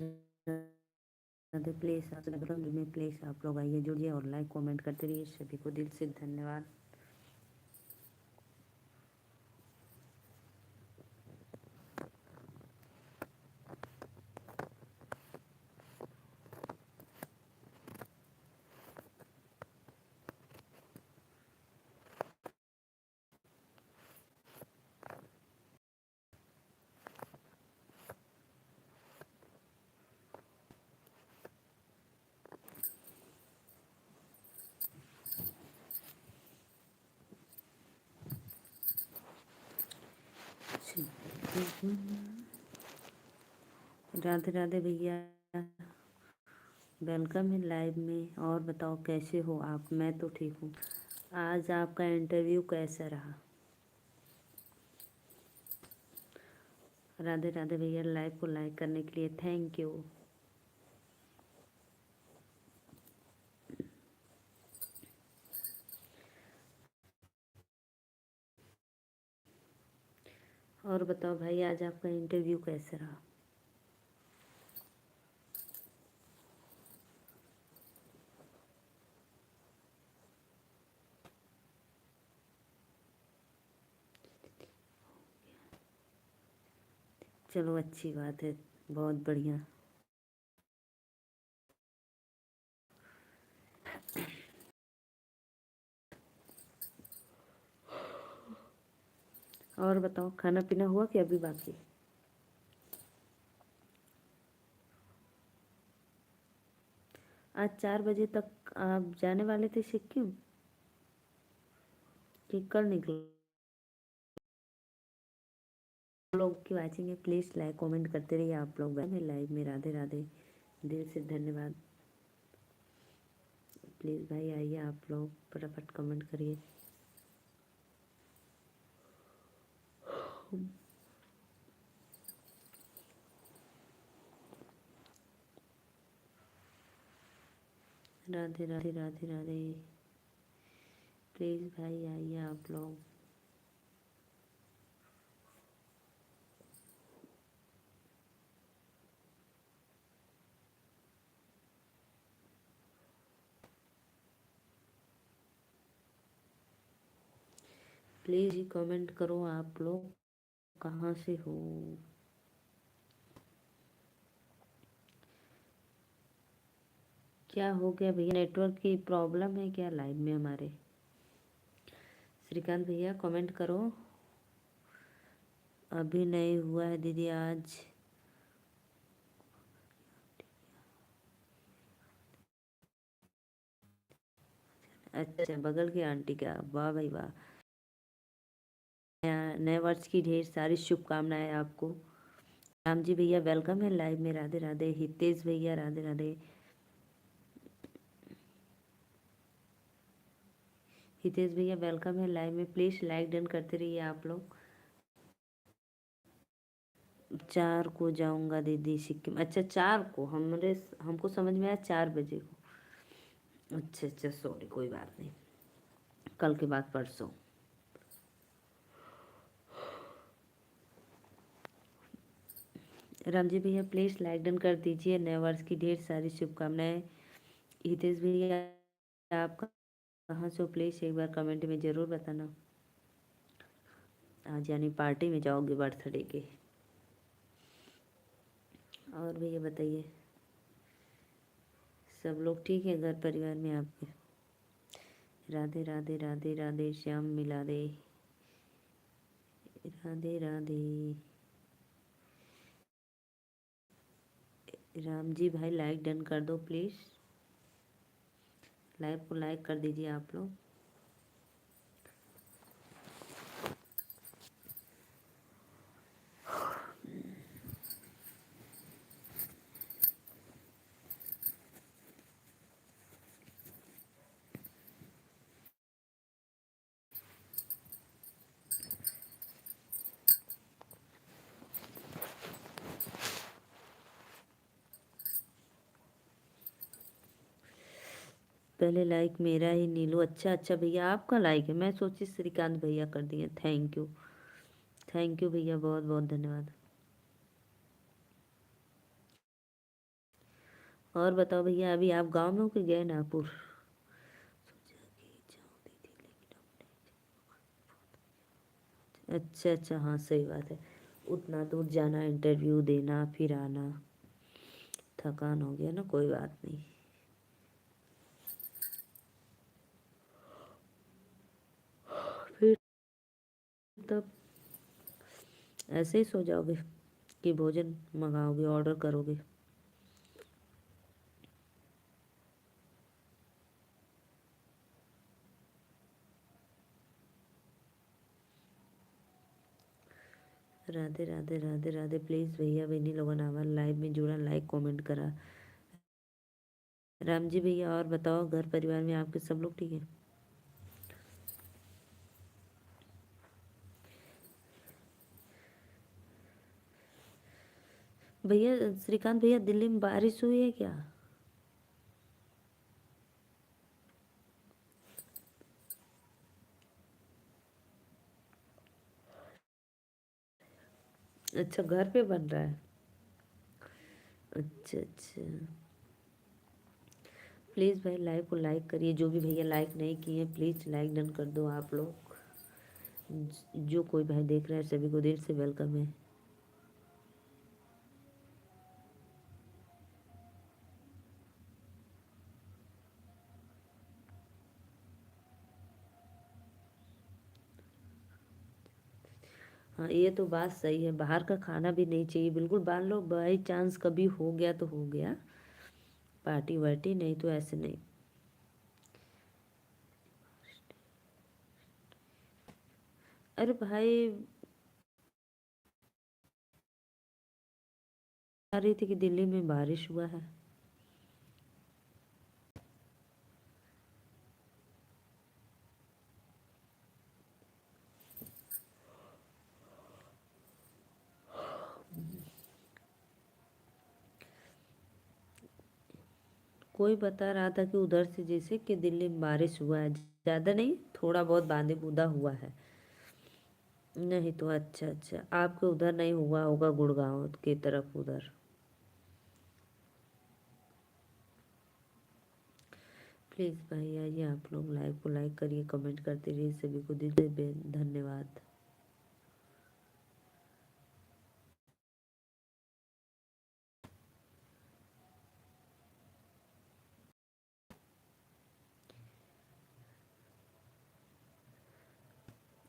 Radhe. Please में please आप लोग आइए, जुड़िए और लाइक कमेंट करते रहिए। सभी को दिल से धन्यवाद। राधे राधे भैया, वेलकम है लाइव में। और बताओ कैसे हो आप? मैं तो ठीक हूँ। आज आपका इंटरव्यू कैसा रहा? राधे राधे भैया, लाइव को लाइक करने के लिए थैंक यू। और बताओ भाई, आज आपका इंटरव्यू कैसा रहा? चलो अच्छी बात है, बहुत बढ़िया। और बताओ, खाना पीना हुआ कि अभी बाकी? आज 4 बजे तक आप जाने वाले थे सिक्किम कि कल निकल? लोग की वाचिंग है, प्लीज़ लाइक कमेंट करते रहिए आप लोग। लाइव में राधे राधे, दिल से धन्यवाद। प्लीज़ भाई आइए, आप लोग फटाफट कमेंट करिए। राधे राधे राधे राधे। प्लीज़ भाई आइए आप लोग। प्लीज़ ही कमेंट करो आप लोग, कहाँ से हो? क्या हो गया भैया, नेटवर्क की प्रॉब्लम है क्या लाइव में हमारे? श्रीकांत भैया कमेंट करो। अभी नहीं हुआ है दीदी आज। अच्छा, बगल की आंटी का? वाह भाई वाह। नए वर्ष की ढेर सारी शुभकामनाएं आपको। राम जी भैया वेलकम है लाइव में, राधे राधे। हितेश भैया राधे राधे। हितेश भैया वेलकम है लाइव में, प्लीज़ लाइक डन करते रहिए आप लोग। 4 को जाऊंगा दीदी सिक्किम। अच्छा 4 को, हमको समझ में आया 4 बजे को। अच्छा अच्छा, सॉरी, कोई बात नहीं, कल के बाद परसों। राम जी भैया प्लीज़ लाइक डन कर दीजिए। नए वर्ष की ढेर सारी शुभकामनाएं। हितेश भैया आप कहाँ से हो? प्लीज़ एक बार कमेंट में ज़रूर बताना। आज यानी पार्टी में जाओगे बर्थडे के? और भैया बताइए, सब लोग ठीक है घर परिवार में आपके? राधे राधे राधे राधे, श्याम मिला दे। राधे राधे। राम जी भाई लाइक डन कर दो प्लीज़। लाइव को लाइक कर दीजिए आप लोग। पहले लाइक मेरा ही नीलू। अच्छा अच्छा भैया, आपका लाइक है, मैं सोची श्रीकांत भैया कर दिए। थैंक यू, थैंक यू भैया, बहुत बहुत धन्यवाद। और बताओ भैया, अभी आप गांव में हो कि गए नागपुर? अच्छा अच्छा, हाँ सही बात है। उतना दूर जाना, इंटरव्यू देना, फिर आना, थकान हो गया ना, कोई बात नहीं। फिर तब ऐसे ही सो जाओगे कि भोजन मंगाओगे, ऑर्डर करोगे? राधे राधे राधे राधे। प्लीज़ भैया बहनी लोगन हमारे लाइव में जुड़ा, लाइक कमेंट करा। राम जी भैया, और बताओ, घर परिवार में आपके सब लोग ठीक है? भैया श्रीकांत भैया, दिल्ली में बारिश हुई है क्या? अच्छा, घर पे बन रहा है। अच्छा अच्छा। प्लीज़ भाई लाइव को लाइक करिए, जो भी भैया लाइक नहीं किए प्लीज़ लाइक डन कर दो आप लोग। जो कोई भाई देख रहा है सभी को दिल से वेलकम है। हाँ, ये तो बात सही है, बाहर का खाना भी नहीं चाहिए बिल्कुल। मान लो बाई चांस कभी हो गया तो हो गया, पार्टी वार्टी, नहीं तो ऐसे नहीं। अरे भाई, आ रही थी कि दिल्ली में बारिश हुआ है। कोई बता रहा था कि उधर से जैसे कि दिल्ली में बारिश हुआ है, ज़्यादा नहीं, थोड़ा बहुत बांदी बूंदा हुआ है। नहीं तो अच्छा अच्छा, आपके उधर नहीं हुआ होगा, गुड़गांव की तरफ उधर। प्लीज़ भाई आइए, आप लोग लाइव को लाइक करिए, कमेंट करते रहिए, सभी को दिल से धन्यवाद।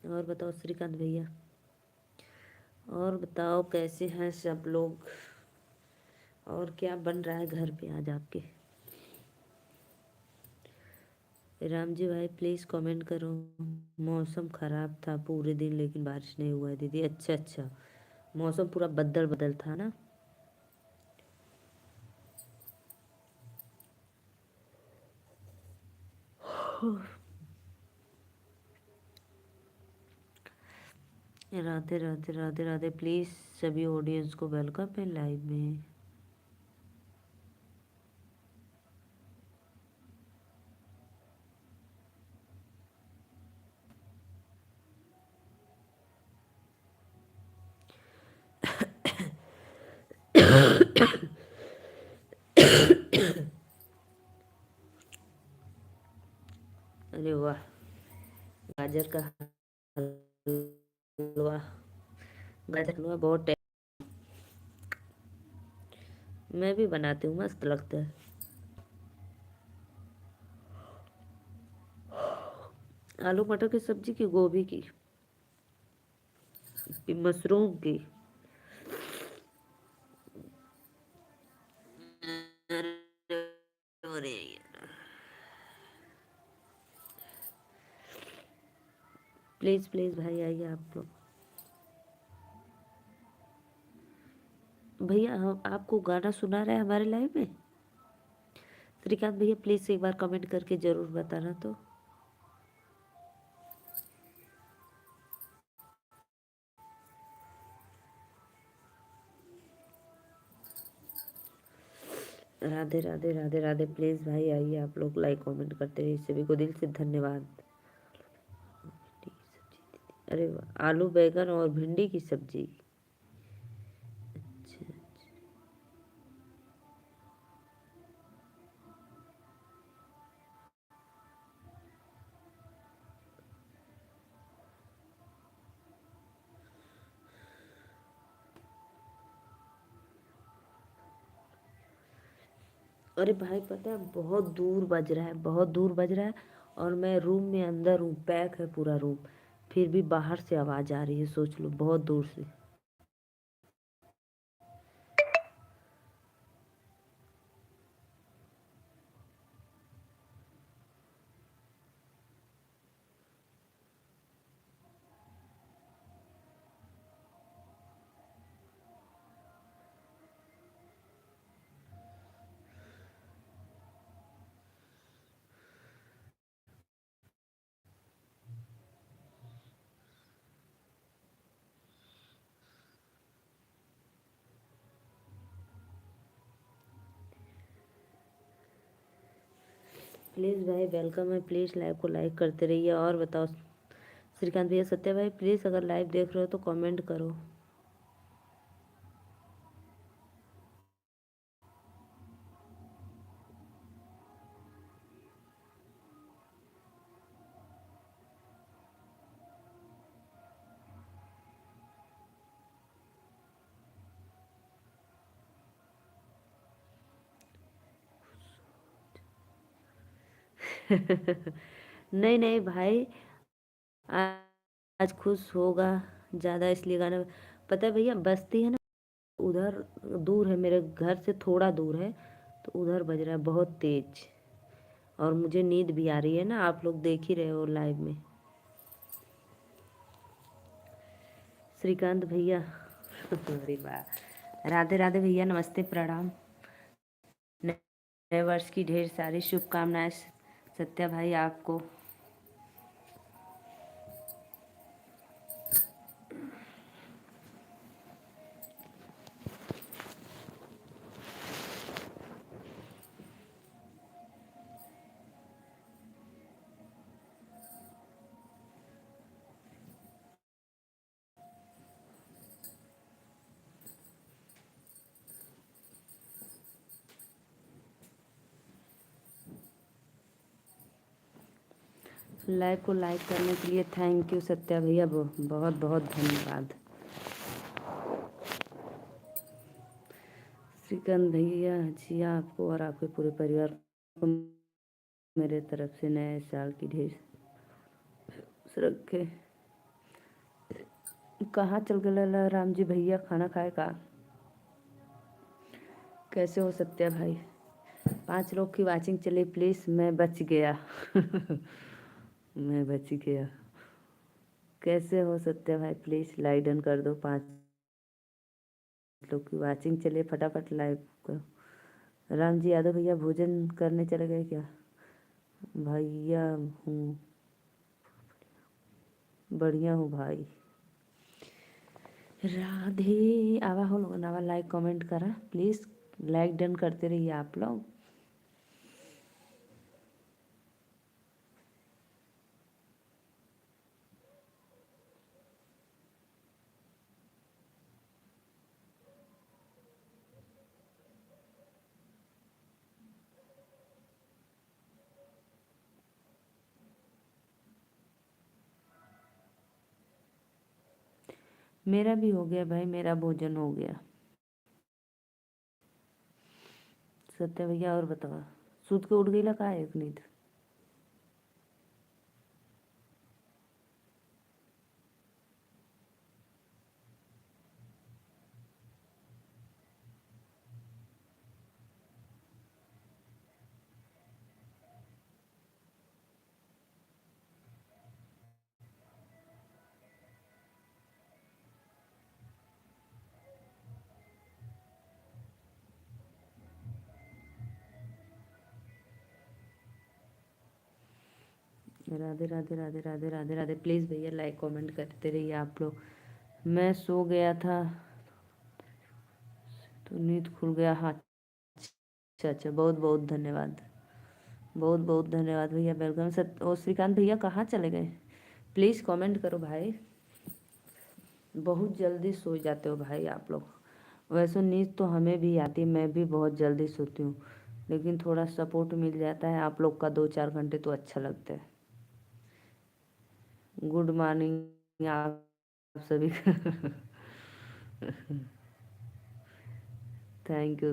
और बताओ श्रीकांत भैया, और बताओ कैसे हैं सब लोग, और क्या बन रहा है घर पे आज आपके? राम जी भाई प्लीज़ कमेंट करो। मौसम ख़राब था पूरे दिन लेकिन बारिश नहीं हुआ है दीदी। अच्छा अच्छा, मौसम पूरा बदल बदल था ना। राधे राधे राधे राधे। प्लीज़ सभी ऑडियंस को वेलकम है लाइव में। अरे वाह, गाजर का हलवा। गाजर हलवा बहुत मैं भी बनाती हूँ, मस्त लगता है। आलू मटर की सब्जी की, गोभी की, कि मशरूम की? अरे प्लीज़ प्लीज़ भाई आइए आप लोग। भैया हम आपको गाना सुना रहे हैं हमारे लाइव में? श्रीकांत भैया प्लीज़ एक बार कमेंट करके ज़रूर बताना तो। राधे राधे राधे राधे। प्लीज़ भाई आइए, आप लोग लाइक कमेंट करते रहिए, सभी को दिल से धन्यवाद। अरे वाह, आलू बैगन और भिंडी की सब्जी। अच्छा, अरे भाई पता है बहुत दूर बज रहा है, बहुत दूर बज रहा है। और मैं रूम में अंदर हूँ, पैक है पूरा रूम, फिर भी बाहर से आवाज़ आ रही है, सोच लो बहुत दूर से। प्लीज़ भाई वेलकम है, प्लीज़ लाइव को लाइक करते रहिए। और बताओ श्रीकांत भैया, सत्या भाई, प्लीज़ अगर लाइव देख रहे हो तो कमेंट करो। नहीं नहीं भाई, आज खुश होगा ज़्यादा इसलिए गाना। पता है भैया, बस्ती है ना उधर, दूर है, मेरे घर से थोड़ा दूर है, तो उधर बज रहा है बहुत तेज। और मुझे नींद भी आ रही है ना, आप लोग देख ही रहे हो लाइव में। श्रीकांत भैया अरे वाह, राधे राधे भैया, नमस्ते प्रणाम। नए वर्ष की ढेर सारी शुभकामनाएं सत्या भाई आपको। लाइव को लाइक करने के लिए थैंक यू सत्या भैया, बहुत बहुत धन्यवाद। श्रीकांत भैया जी, आपको और आपके पूरे परिवार को मेरे तरफ से नए साल की ढेर रखे। कहाँ चल गए राम जी भैया, खाना खाए का? कैसे हो सत्या भाई? 5 लोग की वाचिंग चली, प्लीज़ मैं बच गया मैं बच गया। कैसे हो सत्या भाई, प्लीज़ लाइक डन कर दो। 5 लोग की वाचिंग चलिए, फटाफट लाइक करो। राम जी यादव भैया भोजन करने चले गए क्या? भैया हूँ, बढ़िया हूँ भाई। राधे आवा हो लोग नावा लाइक कमेंट करा, प्लीज़ लाइक डन करते रहिए आप लोग। मेरा भी हो गया भाई, मेरा भोजन हो गया। सत्य भैया और बताओ, सूत के उठ गई ला का एक नींद? राधे राधे राधे राधे राधे राधे, प्लीज़ भैया लाइक कमेंट करते रहिए आप लोग। मैं सो गया था तो नींद खुल गया, हाँ। अच्छा अच्छा, बहुत बहुत धन्यवाद, बहुत बहुत धन्यवाद भैया, वेलकम। और श्रीकांत भैया कहाँ चले गए? प्लीज़ कमेंट करो भाई। बहुत जल्दी सो जाते हो भाई आप लोग। वैसे नींद तो हमें भी आती है, मैं भी बहुत जल्दी सोती हूँ, लेकिन थोड़ा सपोर्ट मिल जाता है आप लोग का 2-4 घंटे तो अच्छा लगता है। गुड मॉर्निंग आप सभी थैंक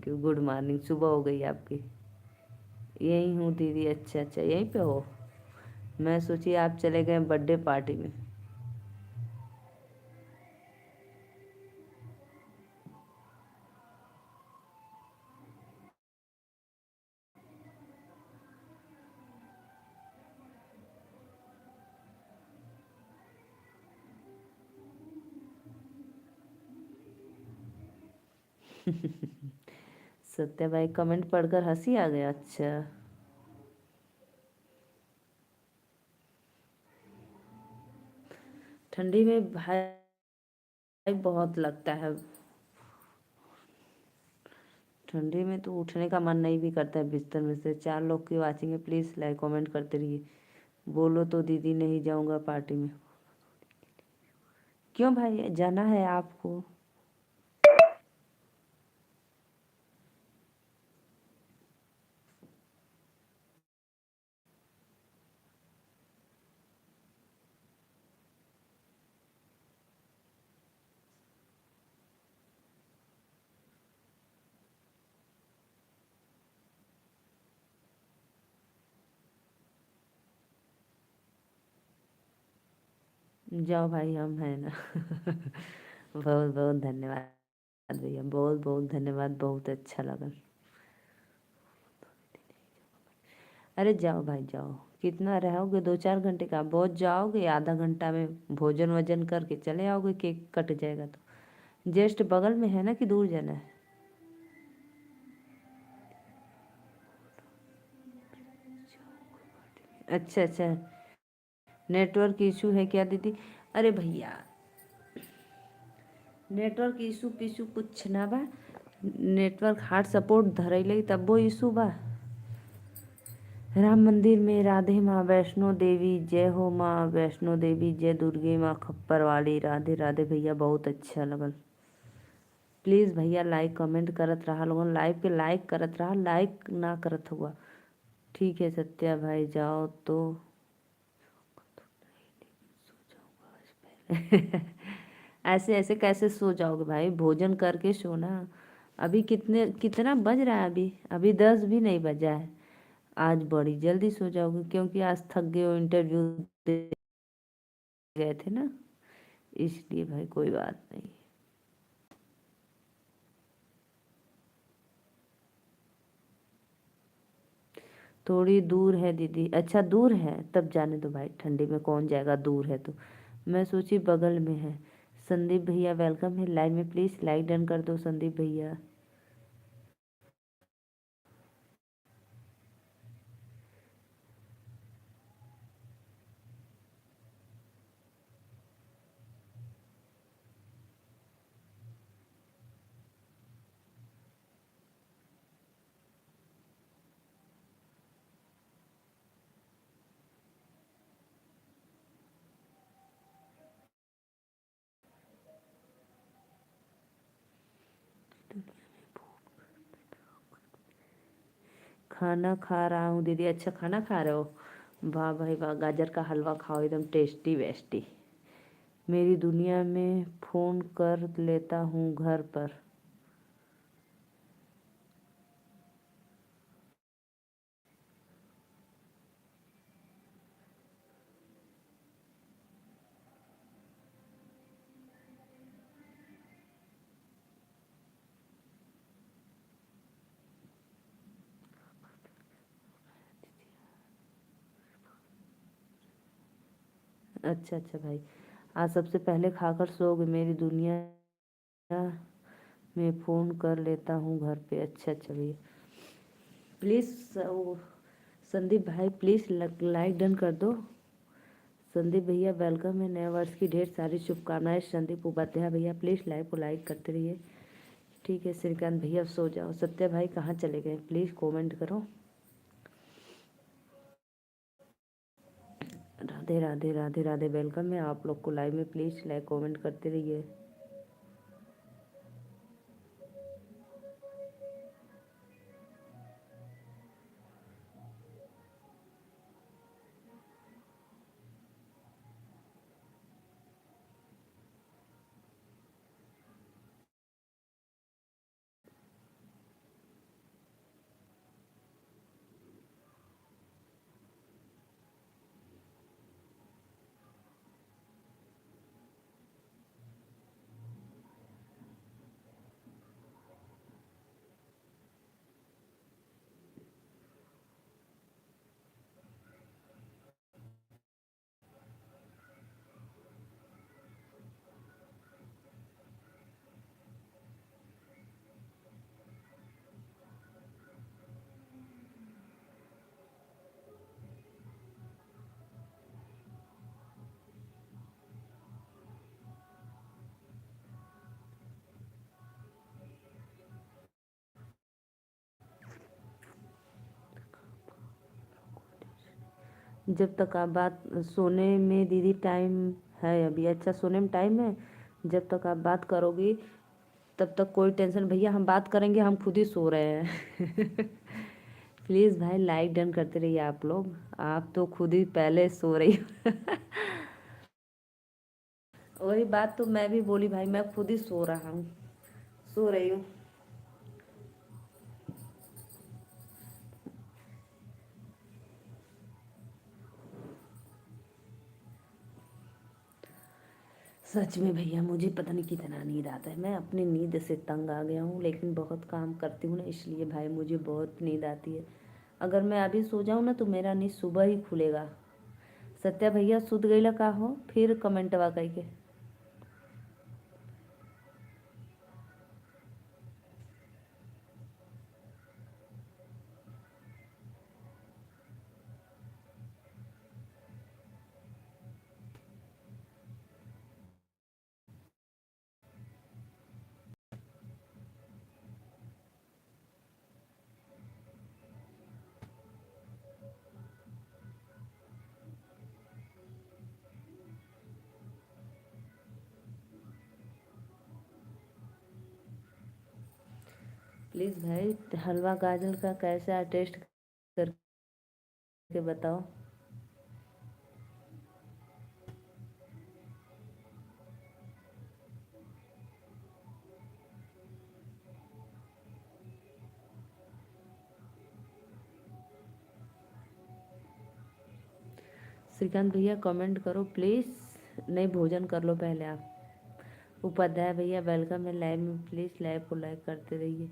यू। गुड मॉर्निंग, सुबह हो गई आपकी। यहीं हूँ दीदी। अच्छा अच्छा, यहीं पे हो। मैं सोची आप चले गए बर्थडे पार्टी में। सत्या भाई कमेंट पढ़कर हंसी आ गया। अच्छा। ठंडी में भाई बहुत लगता है। ठंडी में तो उठने का मन नहीं भी करता है बिस्तर में से। 4 लोग की वाचिंग है, प्लीज़ लाइक कमेंट करते रहिए। बोलो तो दीदी नहीं जाऊंगा पार्टी में। क्यों भाई, जाना है आपको? जाओ भाई, हम हैं ना। बहुत बहुत धन्यवाद भैया, बहुत बहुत धन्यवाद, बहुत अच्छा लगा। अरे जाओ भाई जाओ। कितना रहोगे? 2 4 घंटे का बहुत जाओगे? आधा घंटा में भोजन वजन करके चले आओगे, केक कट जाएगा तो। जस्ट बगल में है ना कि दूर जाना है? अच्छा अच्छा। नेटवर्क इशू है क्या दीदी? अरे भैया, नेटवर्क इशू पिशू कुछ ना बा। नेटवर्क हार्ड सपोर्ट धरैले तब वो इशू बा। राम मंदिर में राधे माँ वैष्णो देवी जय हो, माँ वैष्णो देवी जय, दुर्गे माँ खप्पर वाली राधे राधे। भैया बहुत अच्छा लगल। प्लीज़ भैया लाइक कमेंट करत रहा लोगन, लाइव पे लाइक करत रहा, लाइक ना करत हुआ। ठीक है सत्या भाई जाओ तो। ऐसे ऐसे कैसे सो जाओगे भाई? भोजन करके सोना। अभी कितना बज रहा है? अभी अभी 10 भी नहीं बजा है। आज बड़ी जल्दी सो जाओगे क्योंकि आज थक गए हो, इंटरव्यू दे गए थे ना, इसलिए भाई कोई बात नहीं। थोड़ी दूर है दीदी। अच्छा दूर है, तब जाने दो भाई, ठंडी में कौन जाएगा दूर है तो। मैं सोची बगल में है। संदीप भैया वेलकम है लाइव में, प्लीज़ लाइक डन कर दो संदीप भैया। खाना खा रहा हूँ दीदी। अच्छा खाना खा रहे हो? वाह भाई वाह, गाजर का हलवा खाओ एकदम टेस्टी वेस्टी। मेरी दुनिया में फ़ोन कर लेता हूँ घर पर। अच्छा अच्छा भाई, आज सबसे पहले खाकर सोओगे? मेरी दुनिया में फ़ोन कर लेता हूँ घर पे। अच्छा अच्छा भैया, प्लीज़ वो संदीप भाई प्लीज़ लाइक डन कर दो। संदीप भैया वेलकम है, नए वर्ष की ढेर सारी शुभकामनाएं। संदीप उपाध्याय भैया प्लीज़ लाइव को लाइक करते रहिए। ठीक है श्रीकांत भैया सो जाओ। सत्या भाई कहाँ चले गए? प्लीज़ कमेंट करो। राधे राधे राधे राधे, वेलकम है आप लोग को लाइव में, प्लीज़ लाइक कमेंट करते रहिए। जब तक आप बात सोने में दीदी टाइम है अभी। अच्छा सोने में टाइम है, जब तक आप बात करोगी तब तक कोई टेंशन। भैया हम बात करेंगे, हम खुद ही सो रहे हैं। प्लीज़ भाई लाइक डन करते रहिए आप लोग। आप तो खुद ही पहले सो रही हो। वही बात तो मैं भी बोली भाई, मैं खुद ही सो रहा हूँ, सो रही हूँ। सच में भैया मुझे पता नहीं कितना नींद आता है। मैं अपनी नींद से तंग आ गया हूँ, लेकिन बहुत काम करती हूँ ना, इसलिए भाई मुझे बहुत नींद आती है। अगर मैं अभी सो जाऊँ ना तो मेरा नींद सुबह ही खुलेगा। सत्या भैया सुत गईला का हो, फिर कमेंटवा करके। प्लीज़ भाई हलवा गाजर का कैसा टेस्ट करके बताओ। श्रीकांत भैया कमेंट करो प्लीज़। नहीं भोजन कर लो पहले आप। उपाध्याय भैया वेलकम है लाइव में, प्लीज़ लाइव को लाइक करते रहिए।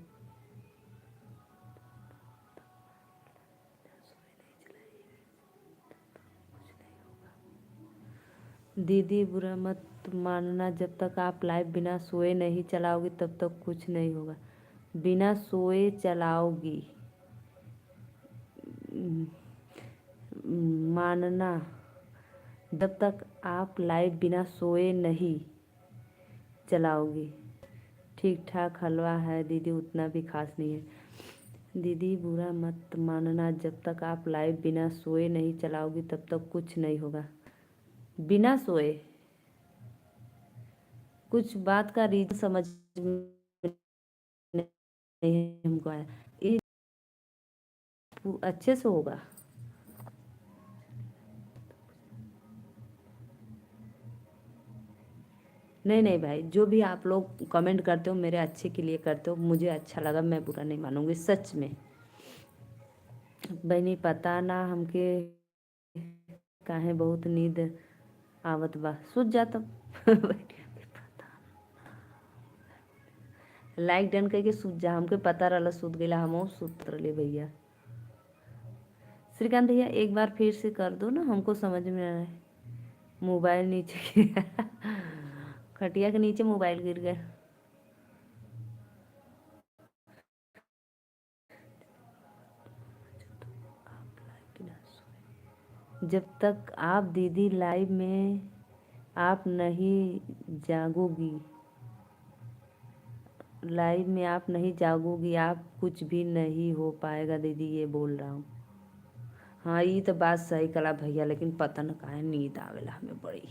दीदी बुरा मत मानना, जब तक आप लाइव बिना सोए नहीं चलाओगी तब तक कुछ नहीं होगा। बिना सोए चलाओगी मानना, जब तक आप लाइव बिना सोए नहीं चलाओगी। ठीक ठाक हलवा है दीदी, उतना भी खास नहीं है। दीदी बुरा मत मानना, जब तक आप लाइव बिना सोए नहीं चलाओगी तब तक कुछ नहीं होगा। बिना सोए कुछ बात का रीजन समझ में नहीं हमको आया। ये अच्छे से होगा। नहीं नहीं भाई, जो भी आप लोग कमेंट करते हो मेरे अच्छे के लिए करते हो, मुझे अच्छा लगा, मैं बुरा नहीं मानूंगी सच में। बहनी पता ना हमके काहे बहुत नींद आवत बा, सुत जाता। लाइक डन करके सुत जा, हमके पता रहला सुत गईला, हम सुत रहे भैया। श्रीकांत भैया एक बार फिर से कर दो ना, हमको समझ में आ रहा है। मोबाइल नीचे खटिया के नीचे मोबाइल गिर गया। जब तक आप दीदी लाइव में आप नहीं जागोगी, लाइव में आप नहीं जागोगी, आप कुछ भी नहीं हो पाएगा दीदी, ये बोल रहा हूँ। हाँ ये तो बात सही कला भैया, लेकिन पता न काहे नींद आवेला हमें बड़ी।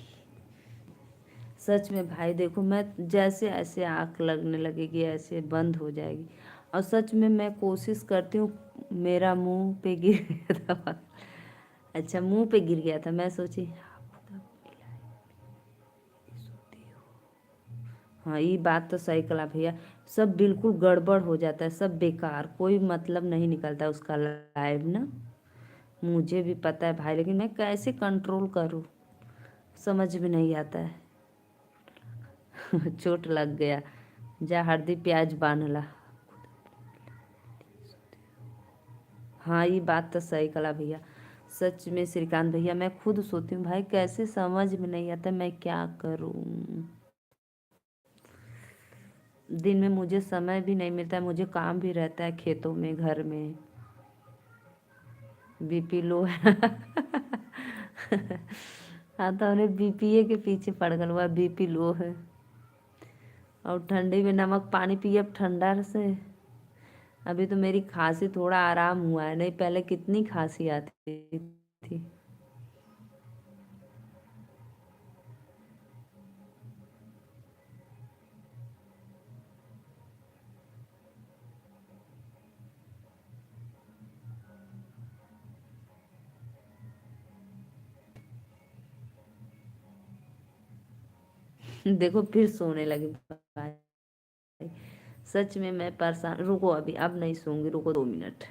सच में भाई देखो, मैं जैसे ऐसे आँख लगने लगेगी ऐसे बंद हो जाएगी। और सच में मैं कोशिश करती हूँ, मेरा मुंह पे गिर गया था। अच्छा मुंह पे गिर गया था, मैं सोची हाँ ये बात तो सही कला भैया। सब बिल्कुल गड़बड़ हो जाता है, सब बेकार, कोई मतलब नहीं निकलता है उसका लाइव ना। मुझे भी पता है भाई, लेकिन मैं कैसे कंट्रोल करूँ समझ में नहीं आता है। चोट लग गया, जा हल्दी प्याज बांधला। हाँ ये बात तो सही कला भैया। सच में श्रीकांत भैया मैं खुद सोती हूँ भाई, कैसे समझ में नहीं आता मैं क्या करूँ। दिन में मुझे समय भी नहीं मिलता है, मुझे काम भी रहता है खेतों में घर में। बीपी लो है। हाँ तो उन्हें बीपीए के पीछे पड़ गल हुआ, बीपी लो है। और ठंडी में नमक पानी पिए अब ठंडा से। अभी तो मेरी खांसी थोड़ा आराम हुआ है, नहीं पहले कितनी खांसी आती थी। देखो फिर सोने लगी भाई। सच में मैं परेशान। रुको अभी, अब नहीं सोऊंगी, रुको 2 मिनट।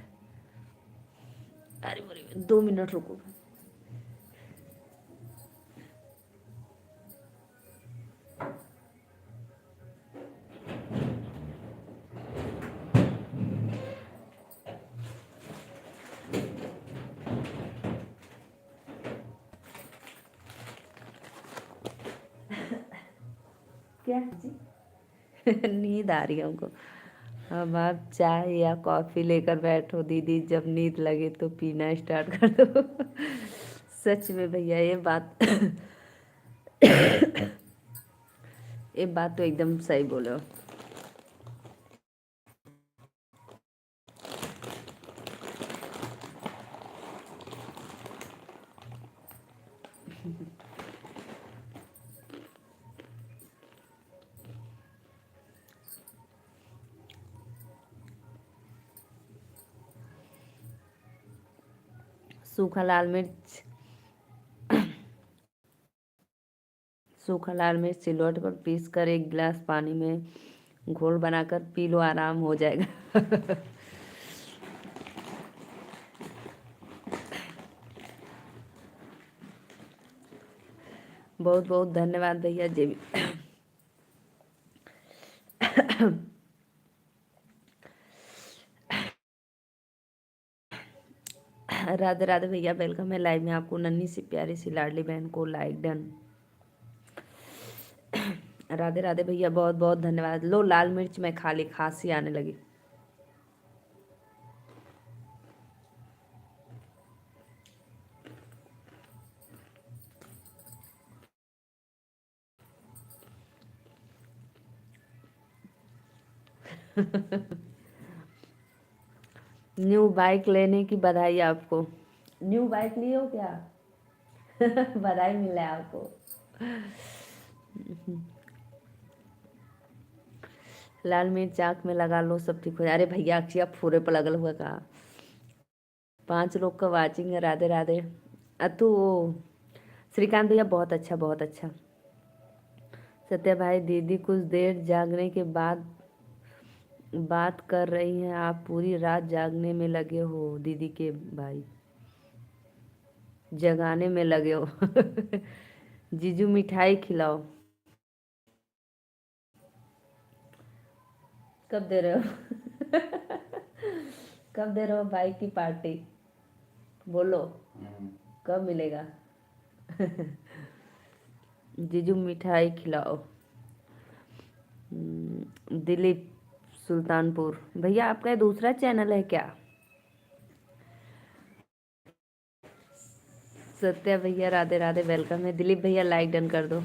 अरे बोले 2 मिनट रुको। क्या जी? नींद आ रही है हमको। अब आप चाय या कॉफी लेकर बैठो दीदी, जब नींद लगे तो पीना स्टार्ट कर दो। सच में भैया ये बात तो एकदम सही बोले हो। सूखा लाल मिर्च, सूखा लाल मिर्च सिलवट पर पीस कर 1 गिलास पानी में घोल बनाकर पी लो, आराम हो जाएगा। बहुत बहुत धन्यवाद भैया जी। राधे राधे भैया, वेलकम है लाइव में। आपको नन्ही सी प्यारी सी लाडली बहन को लाइक डन। राधे राधे भैया, बहुत बहुत धन्यवाद। लो लाल मिर्च मैं खा ली, खांसी आने लगी। न्यू बाइक लेने की बधाई आपको। न्यू बाइक लिए हो क्या? बधाई मिले आपको। लाल मिर्च आँख में लगा लो, सब ठीक हो जाए। अरे भैया अक्षय फूरे पर लगल हुआ कहा। 5 लोग का वाचिंग है। राधे राधे। अतु श्रीकांत भैया, बहुत अच्छा बहुत अच्छा। सत्या भाई, दीदी कुछ देर जागने के बाद बात कर रही हैं, आप पूरी रात जागने में लगे हो। दीदी के भाई जगाने में लगे हो। जीजू मिठाई खिलाओ। कब दे रहे हो? कब दे रहे हो भाई की पार्टी? बोलो कब मिलेगा? जीजू मिठाई खिलाओ। दिलीप सुल्तानपुर भैया, आपका ये दूसरा चैनल है क्या? सत्या भैया राधे राधे, वेलकम है। दिलीप भैया लाइक डन कर दो।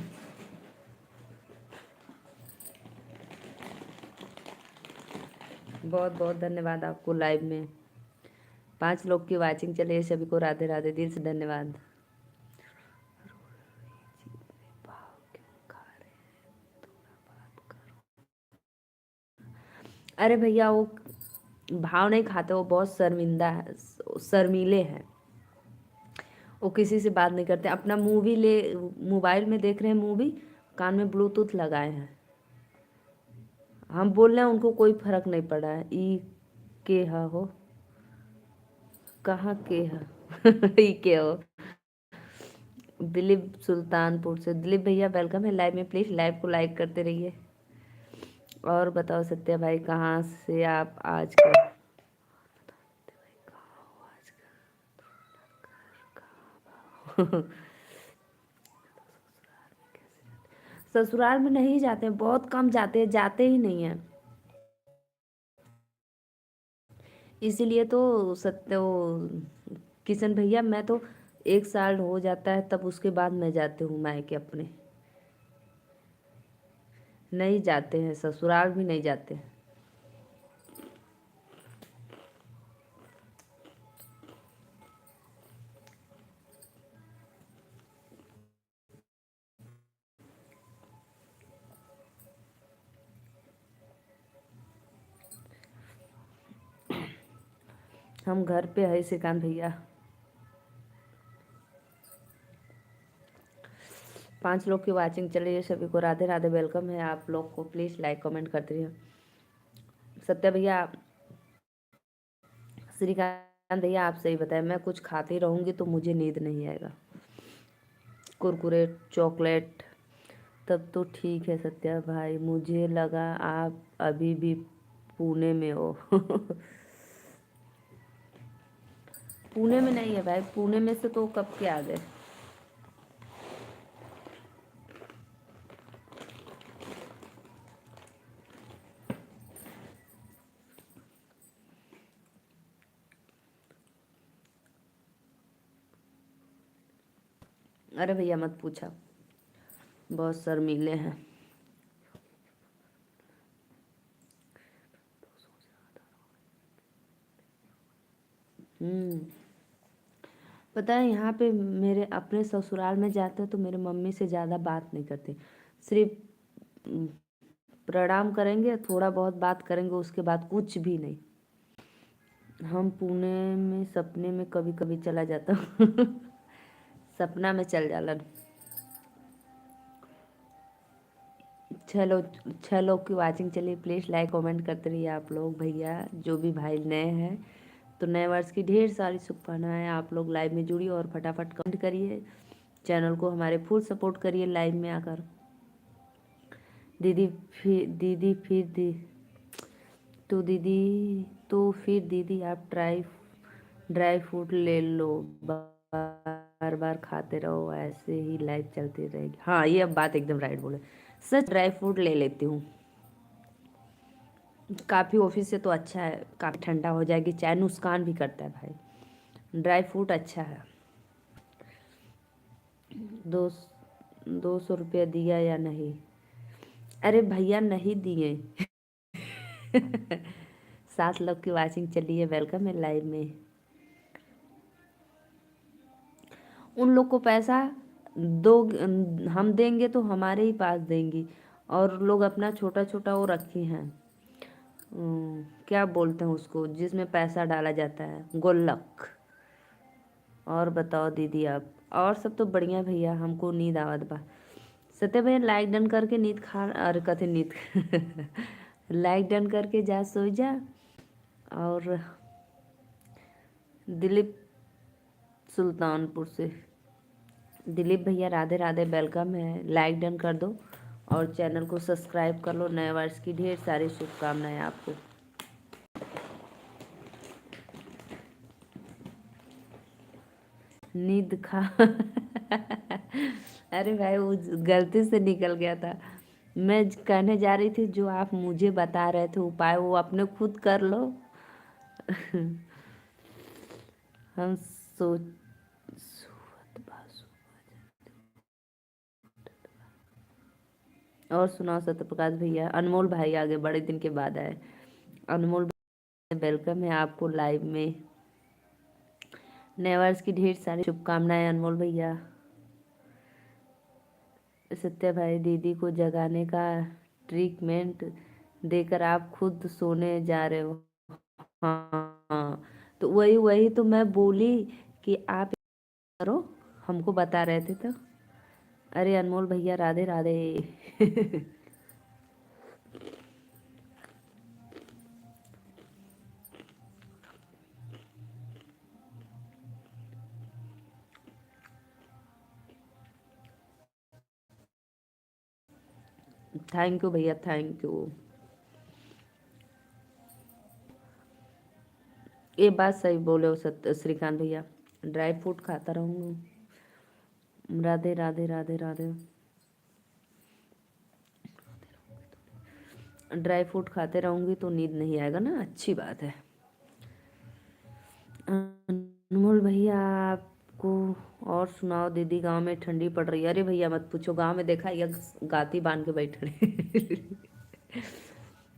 बहुत बहुत धन्यवाद आपको। लाइव में 5 लोग की वाचिंग चले, सभी को राधे राधे, दिल से धन्यवाद। अरे भैया वो भाव नहीं खाते, वो बहुत शर्मिंदा है, शर्मीले हैं। वो किसी से बात नहीं करते। अपना मूवी ले, मोबाइल में देख रहे हैं मूवी, कान में ब्लूटूथ लगाए हैं। हम बोल रहे हैं, उनको कोई फर्क नहीं पड़ा है। ई के हा हो, कहाँ के हा? ई के हो। दिलीप सुल्तानपुर से। दिलीप भैया वेलकम है लाइव में, प्लीज लाइव को लाइक करते रहिए। और बताओ सत्या भाई, कहाँ से आप आजकल? ससुराल में नहीं जाते हैं, बहुत कम जाते हैं, जाते ही नहीं हैं। इसीलिए तो सत्य वो किशन भैया, मैं तो 1 साल हो जाता है तब उसके बाद मैं जाती हूँ मायके अपने। नहीं जाते हैं, ससुराल भी नहीं जाते हैं। हम घर पे है श्रीकांत भैया। 5 लोग की वाचिंग चल रही है, सभी को राधे राधे, वेलकम है आप लोग को। प्लीज़ लाइक कमेंट करते रहिए। सत्या भैया, श्रीकांत भैया, आप सही बताएं, मैं कुछ खाती रहूँगी तो मुझे नींद नहीं आएगा। कुरकुरे, चॉकलेट, तब तो ठीक है सत्या भाई, मुझे लगा आप अभी भी पुणे में हो। पुणे में नहीं है भाई, पुणे में से तो कब के आ गए। अरे भैया मत पूछा, बहुत शर्मीले हैं। पता है यहाँ पे मेरे अपने ससुराल में जाते हैं तो मेरे मम्मी से ज़्यादा बात नहीं करते, सिर्फ प्रणाम करेंगे, थोड़ा बहुत बात करेंगे, उसके बाद कुछ भी नहीं। हम पुणे में सपने में कभी कभी चला जाता हूँ। सपना में चल जाला। 6 लोग की वाचिंग चलिए, प्लीज़ लाइक कमेंट करते रहिए आप लोग भैया, जो भी भाई नए हैं तो नए वर्ष की ढेर सारी शुभकामनाएं। आप लोग लाइव में जुड़िए और फटाफट कमेंट करिए, चैनल को हमारे फुल सपोर्ट करिए लाइव में आकर। दीदी फिर दीदी आप ड्राई फ्रूट ले लो, बार बार खाते रहो, ऐसे ही लाइफ चलती रहेगी। हाँ, ये अब बात एकदम राइट बोले, सच ड्राई फ्रूट ले लेती हूँ। काफ़ी ऑफिस से तो अच्छा है, काफ़ी ठंडा हो जाएगी, चाय नुकसान भी करता है भाई, ड्राई फ्रूट अच्छा है। 200 रुपया दिया या नहीं? अरे भैया नहीं दिए। 7 लोग की वाचिंग चली है, वेलकम है लाइव में। उन लोग को पैसा दो, हम देंगे तो हमारे ही पास देंगी, और लोग अपना छोटा छोटा वो रखे हैं, क्या बोलते हैं उसको, जिसमें पैसा डाला जाता है, गुल्लक। और बताओ दीदी आप, और सब तो बढ़िया भैया, हमको नींद आवत बा। सत्य भैया लाइक डन करके नींद खा, अरे कथे नींद। लाइक डन करके जा सो जा। और दिलीप सुल्तानपुर से, दिलीप भैया राधे राधे, वेलकम है, लाइक डन कर दो और चैनल को सब्सक्राइब कर लो। नए वर्ष की ढेर सारी शुभकामनाएं आपको। नींद खा। अरे भाई वो गलती से निकल गया था, मैं कहने जा रही थी जो आप मुझे बता रहे थे उपाय, वो अपने खुद कर लो। हम सोच और सुनाओ सत्य प्रकाश भैया, अनमोल भाई आगे बड़े दिन के बाद आए। अनमोल भाई वेलकम है आपको लाइव में, नए वर्ष की ढेर सारी शुभकामनाएं अनमोल भैया। सत्या भाई दीदी को जगाने का ट्रीटमेंट देकर आप खुद सोने जा रहे हो। हाँ, तो वही वही तो मैं बोली कि आप करो, हमको बता रहे थे तो। अरे अनमोल भैया राधे राधे। थैंक यू भैया, थैंक यू। ये बात सही बोले हो सत्य श्रीकांत भैया, ड्राई फ्रूट खाता रहूँगा। राधे राधे राधे राधे। ड्राई फ्रूट खाते रहूँगी तो नींद नहीं आएगा ना, अच्छी बात है। अनमोल भैया आपको, और सुनाओ दीदी, गांव में ठंडी पड़ रही है? अरे भैया मत पूछो, गांव में देखा ये गाती बांध के बैठे हैं।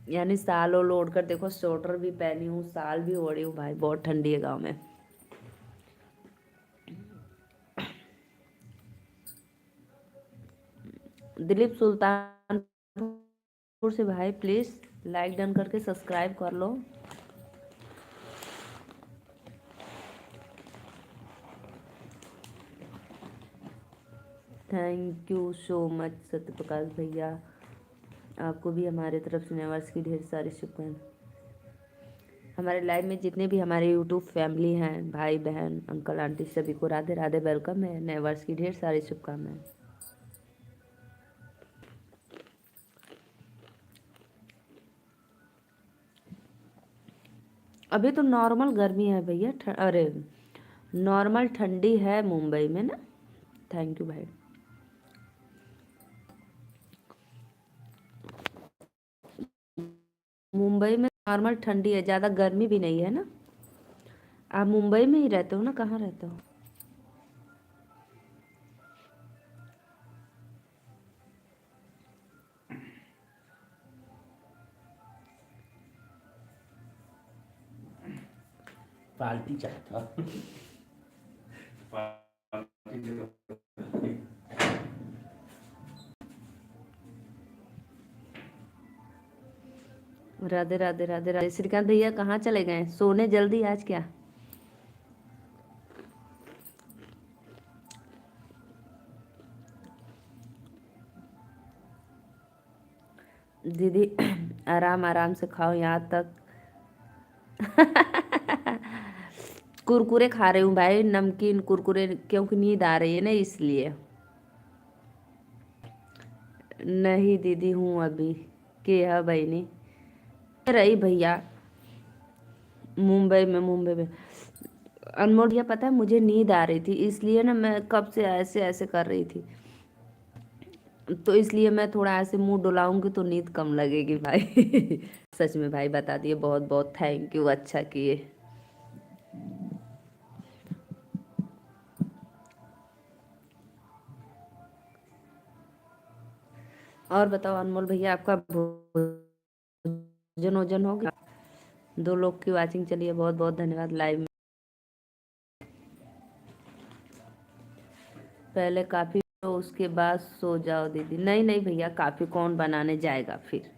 यानी साल और ओढ़ कर देखो, स्वेटर भी पहनी हूँ, साल भी ओढ़ी हूँ भाई, बहुत ठंडी है गांव में। दिलीप सुल्तानपुर से भाई, प्लीज लाइक डन करके सब्सक्राइब कर लो। Thank you so much Satya Prakash भैया, आपको भी हमारे तरफ से नए वर्ष की ढेर सारी शुभकामनाएं। हमारे लाइव में जितने भी हमारे यूट्यूब फैमिली हैं, भाई बहन अंकल आंटी, सभी को राधे राधे, वेलकम है, नए वर्ष की ढेर सारी शुभकामनाएं। अभी तो नॉर्मल गर्मी है भैया, अरे नॉर्मल ठंडी है मुंबई में ना। थैंक यू भाई। मुंबई में नॉर्मल ठंडी है, ज़्यादा गर्मी भी नहीं है ना। आप मुंबई में ही रहते हो ना, कहाँ रहते हो? पार्टी चाहता राधे राधे राधे राधे। श्रीकांत भैया कहाँ चले गए, सोने जल्दी आज क्या? दीदी आराम आराम से खाओ, यहाँ तक कुरकुरे खा रही हूँ भाई, नमकीन कुरकुरे, क्योंकि नींद आ रही है ना इसलिए। नहीं दीदी हूँ अभी के है बहनी, रही भैया मुंबई में। अनमोल भैया पता है मुझे नींद आ रही थी, इसलिए ना मैं कब से ऐसे ऐसे कर रही थी, तो इसलिए मैं थोड़ा ऐसे मुंह डुलाऊंगी तो नींद कम लगेगी भाई। सच में भाई बता दिए, बहुत बहुत थैंक यू, अच्छा किए। और बताओ अनमोल भैया, आपका भोजन वोजन हो गया? दो लोग की वाचिंग चली है, बहुत बहुत धन्यवाद लाइव में। पहले काफी तो उसके बाद सो जाओ दीदी। नहीं नहीं भैया, काफी कौन बनाने जाएगा फिर।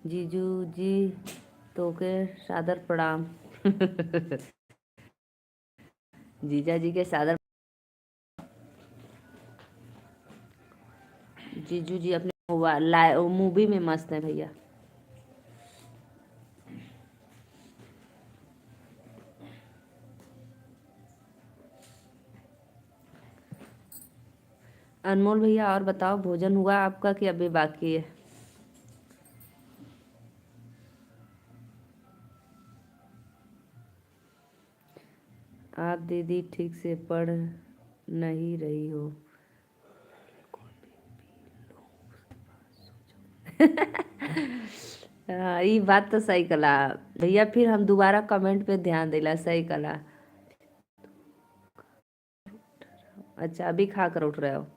जीजू जी तो के सादर प्रणाम। जीजा जी के सादर। जीजू जी अपने मूवी में मस्त है भैया। अनमोल भैया और बताओ, भोजन हुआ आपका कि अभी बाकी है? आप दीदी ठीक से पढ़ नहीं रही हो। हाँ ये बात तो सही कला भैया, फिर हम दोबारा कमेंट पे ध्यान दिला, सही कला। अच्छा अभी खा कर उठ रहे हो?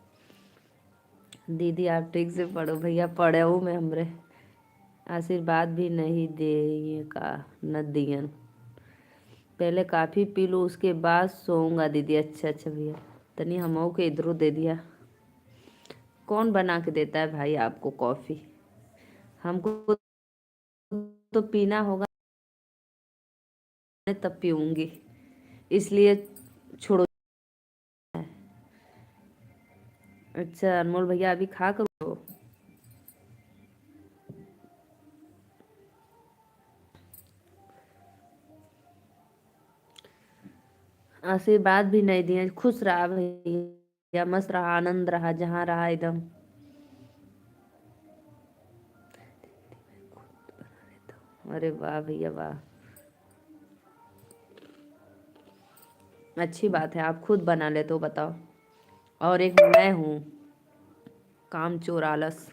दीदी आप ठीक से पढ़ो भैया, पढ़े हूँ मैं, हमरे आशीर्वाद भी नहीं दे का न दियन। पहले काफ़ी पी लो उसके बाद सोऊंगा दीदी। अच्छा अच्छा भैया, तनी हमऊ के इधरों दे दिया। कौन बना के देता है भाई आपको कॉफ़ी? हमको तो पीना होगा, मैं तब पीऊंगी, इसलिए छोड़ो। अच्छा अनमोल भैया अभी खा करो। आशीर्वाद भी नहीं दिए। खुश रहा भैया, मस्त रहा, आनंद रहा, जहाँ रहा एकदम। अरे वाह भैया वाह, अच्छी बात है, आप खुद बना लेते हो, बताओ। और एक मैं हूँ काम चोर आलस।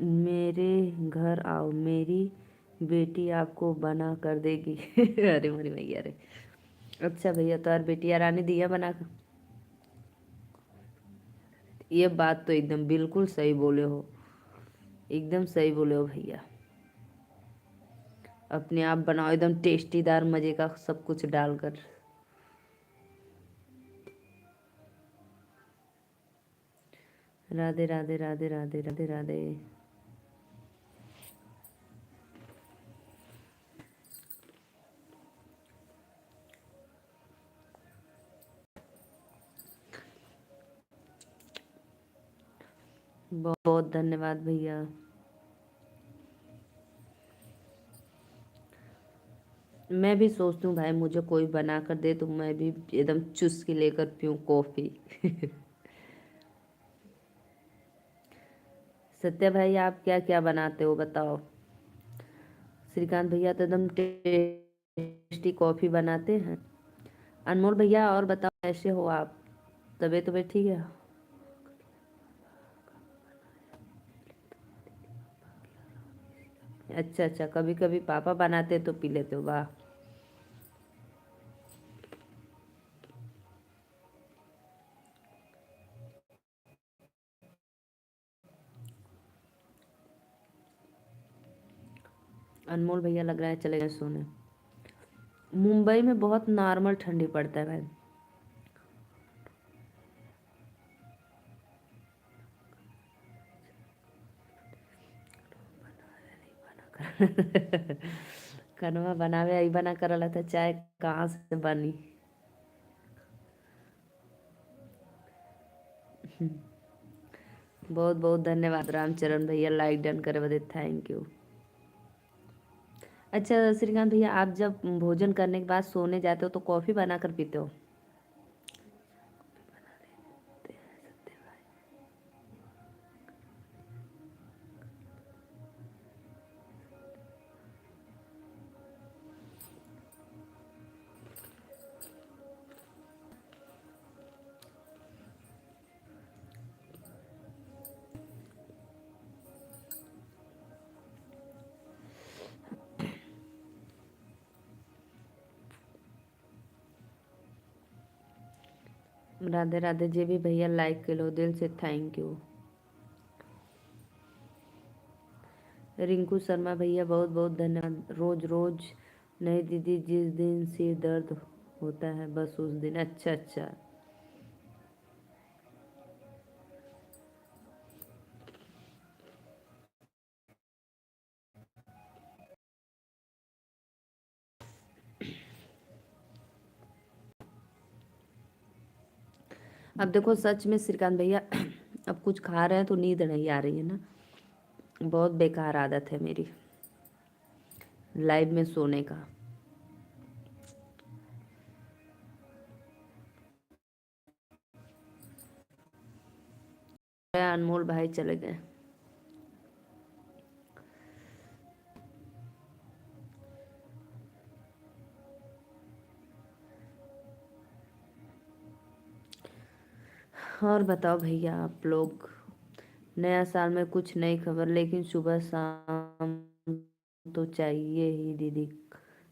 मेरे घर आओ, मेरी बेटी आपको बना कर देगी। अरे मेरी भैया रे। अच्छा भैया, तो यार बेटिया रानी दिया बना कर। ये बात तो एकदम बिल्कुल सही बोले हो, एकदम सही बोले हो भैया। अपने आप बनाओ एकदम टेस्टीदार, मजे का सब कुछ डालकर। राधे राधे राधे राधे राधे राधे। बहुत बहुत धन्यवाद भैया। मैं भी सोचती हूँ भाई मुझे कोई बना कर दे तो मैं भी एकदम चुस्की लेकर पीऊँ कॉफ़ी। सत्या भाई आप क्या क्या बनाते हो बताओ। श्रीकांत भैया तो एकदम टेस्टी कॉफ़ी बनाते हैं। अनमोल भैया और बताओ कैसे हो आप, तबीयत तबीयत ठीक है। अच्छा अच्छा, कभी कभी पापा बनाते तो पी लेते हो, वाह। अनमोल भैया लग रहा है चले गए सोने। मुंबई में बहुत नॉर्मल ठंडी पड़ता है भाई। कनवा बनावे आई बना करला था चाय कहाँ से बनी। बहुत बहुत धन्यवाद रामचरण भैया, लाइक डन करे बदे थैंक यू। अच्छा श्रीकांत भैया आप जब भोजन करने के बाद सोने जाते हो तो कॉफ़ी बना कर पीते हो। राधे राधे जे भी भैया लाइक के लो दिल से थैंक यू। रिंकू शर्मा भैया बहुत बहुत धन्यवाद। रोज रोज नहीं दीदी, जिस दिन सिर दर्द होता है बस उस दिन। अच्छा अच्छा। अब देखो सच में श्रीकांत भैया अब कुछ खा रहे हैं तो नींद नहीं आ रही है ना। बहुत बेकार आदत है मेरी लाइव में सोने का। अनमोल भाई चले गए। और बताओ भैया आप लोग, नया साल में कुछ नई खबर, लेकिन सुबह शाम तो चाहिए ही दीदी,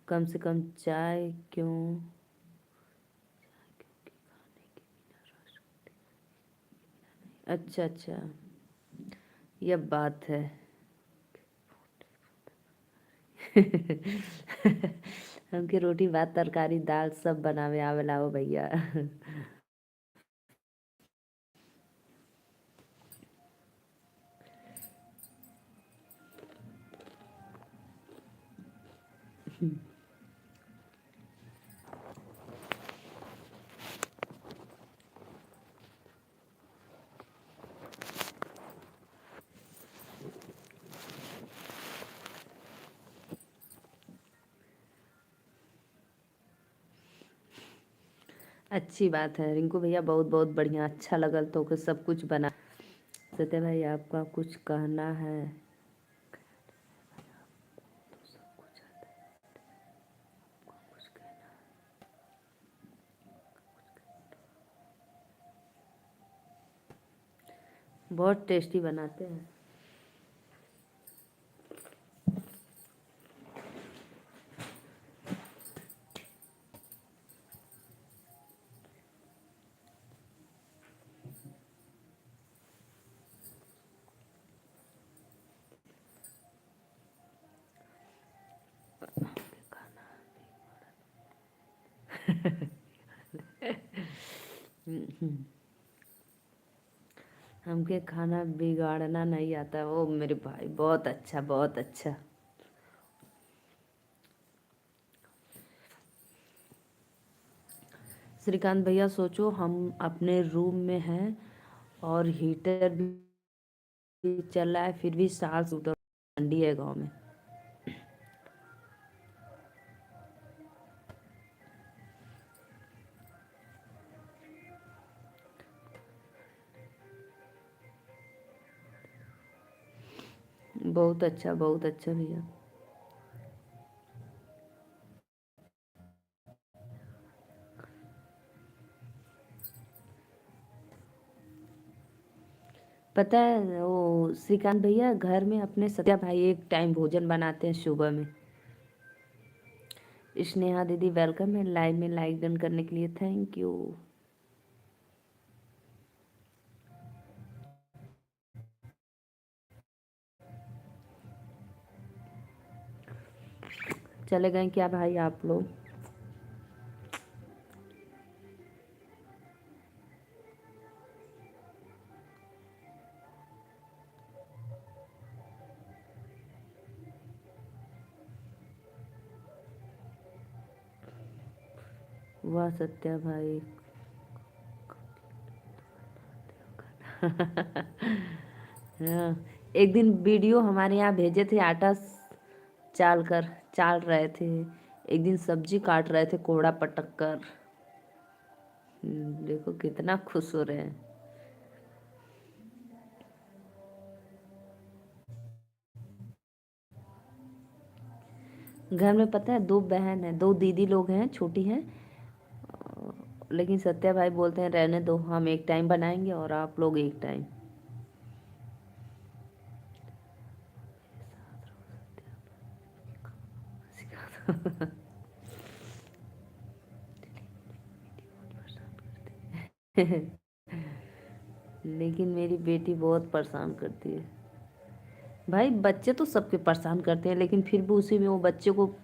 कम से कम चाय क्यों। अच्छा अच्छा, यह बात है। हमके रोटी भात तरकारी दाल सब बनावे आवेला हो भैया। अच्छी बात है रिंकू भैया, बहुत बहुत बढ़िया, अच्छा लगल तो के सब कुछ बना। सत्य भाई आपका कुछ कहना है। बहुत टेस्टी बनाते हैं। हमके खाना बिगाड़ना नहीं आता। ओ मेरे भाई बहुत अच्छा बहुत अच्छा। श्रीकांत भैया सोचो हम अपने रूम में हैं और हीटर भी चल रहा है, फिर भी साल सूटर ठंडी है गाँव में। बहुत अच्छा भैया। पता है वो श्रीकांत भैया घर में अपने सत्या भाई एक टाइम भोजन बनाते हैं सुबह में। स्नेहा दीदी वेलकम है लाइव में, लाइक डन करने के लिए थैंक यू। चले गए क्या भाई आप लोग? वाह सत्या भाई। हाँ, एक दिन वीडियो हमारे यहाँ भेजे थे, आटा चाल कर चाल रहे थे। एक दिन सब्जी काट रहे थे कोहड़ा पटक कर। देखो कितना खुश हो रहे हैं। घर में पता है दो बहन है, दो दीदी लोग हैं, छोटी हैं। लेकिन सत्या भाई बोलते हैं रहने दो, हम एक टाइम बनाएंगे और आप लोग एक टाइम। लेकिन मेरी बेटी बहुत परेशान करती है। भाई बच्चे तो सबके परेशान करते हैं, लेकिन फिर भी उसी में वो बच्चे को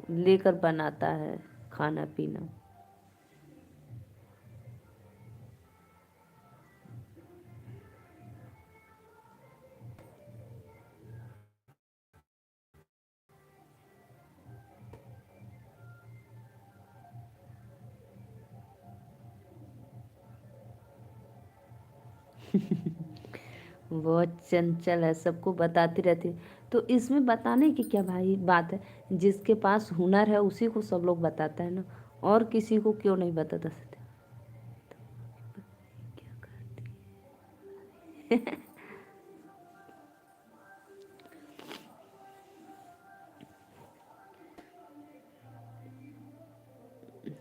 लेकर बनाता है खाना पीना। बहुत चंचल है, सबको बताती रहती है। तो इसमें बताने की क्या भाई बात है? जिसके पास हुनर है उसी को सब लोग बताता है ना, और किसी को क्यों नहीं बताता सकते?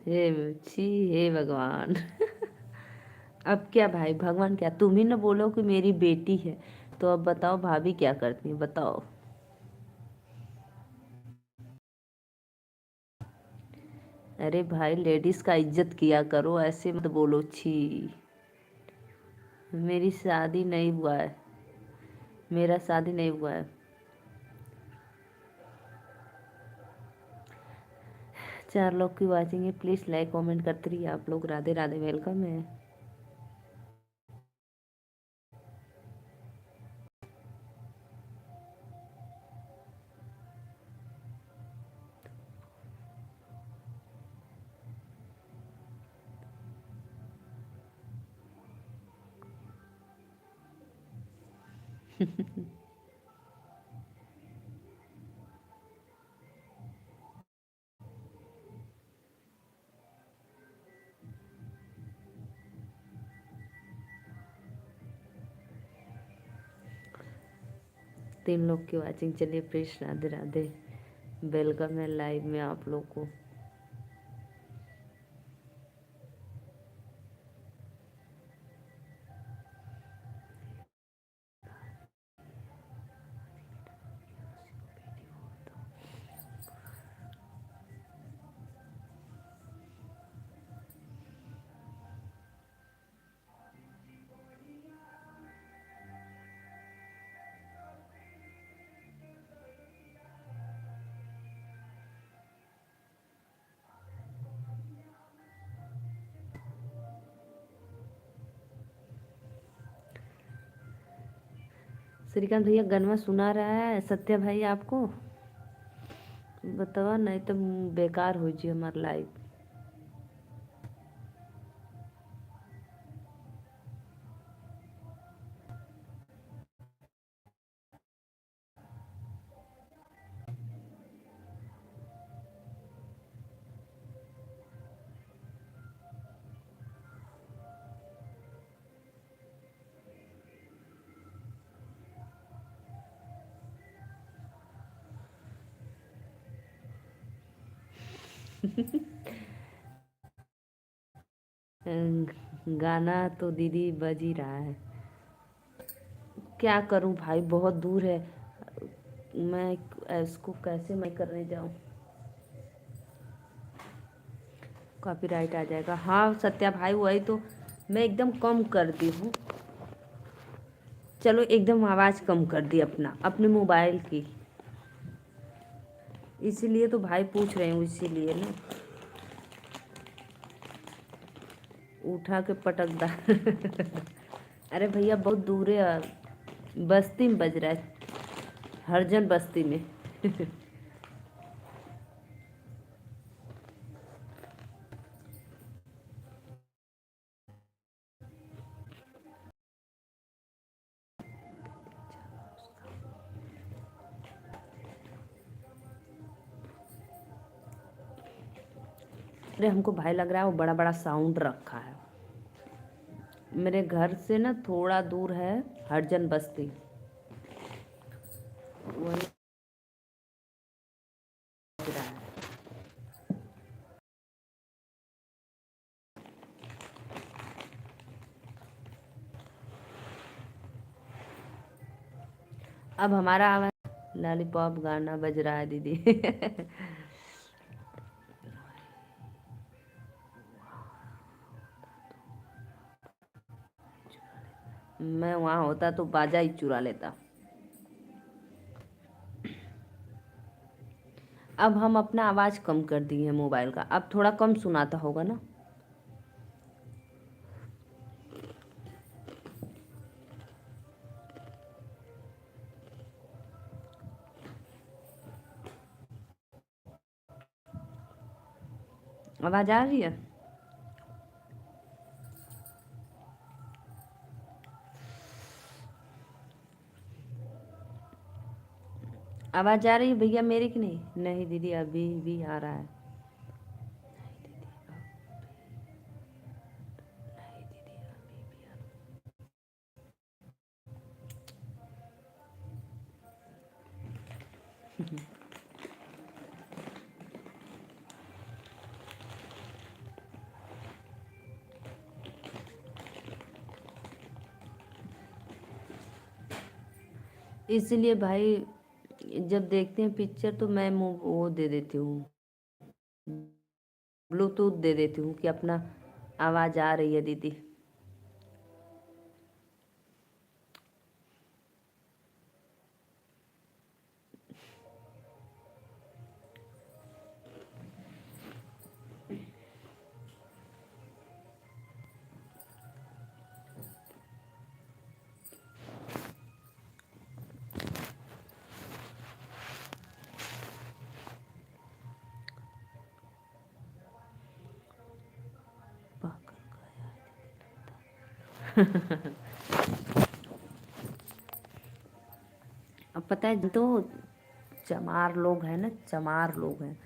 हे छी, हे भगवान। अब क्या भाई, भगवान क्या, तुम ही ना बोलो कि मेरी बेटी है, तो अब बताओ भाभी क्या करती है बताओ। अरे भाई लेडीज का इज्जत किया करो, ऐसे मत बोलो छी। मेरी शादी नहीं हुआ है, मेरा शादी नहीं हुआ है। 4 लोग की वाचिंग है, प्लीज लाइक कमेंट करते रहिए आप लोग। राधे राधे, वेलकम है। तीन लोग की वाचिंग, चलिए प्लीज राधे राधे, वेलकम है लाइव में आप लोग को। श्रीकांत भैया गनवा सुना रहा है सत्या भाई आपको? बताओ नहीं तो बेकार हो जी हमार लाइव। गाना तो दीदी बज ही रहा है। क्या करूं भाई, बहुत दूर है। मैं इसको कैसे मैं करने जाऊं? कॉपीराइट आ जाएगा। हाँ सत्या भाई, वही तो मैं एकदम कम कर दी हूँ। चलो एकदम आवाज़ कम कर दी अपने मोबाइल की। इसीलिए तो भाई पूछ रहे हूँ, इसीलिए ना उठा के पटक दा। अरे भैया बहुत दूर है, बस्ती में बज रहा है, हरजन बस्ती में। अरे हमको भाई लग रहा है वो बड़ा बड़ा साउंड रखा है। मेरे घर से ना थोड़ा दूर है हरजन बस्ती, वही बज रहा है। अब हमारा आवाज लॉलीपॉप गाना बज रहा है दीदी। मैं वहां होता तो बाजा ही चुरा लेता। अब हम अपना आवाज कम कर दिए हैं मोबाइल का, अब थोड़ा कम सुनाता होगा ना। आवाज आ रही है? आवाज आ रही है भैया मेरी कि नहीं? नहीं दीदी अभी भी आ रहा है। नहीं दीदी अभी भी आ रहा। इसलिए भाई जब देखते हैं पिक्चर तो मैं वो दे देती हूँ, ब्लूटूथ दे देती हूँ कि अपना आवाज आ रही है दीदी। अब पता है तो चमार लोग हैं ना, चमार लोग हैं,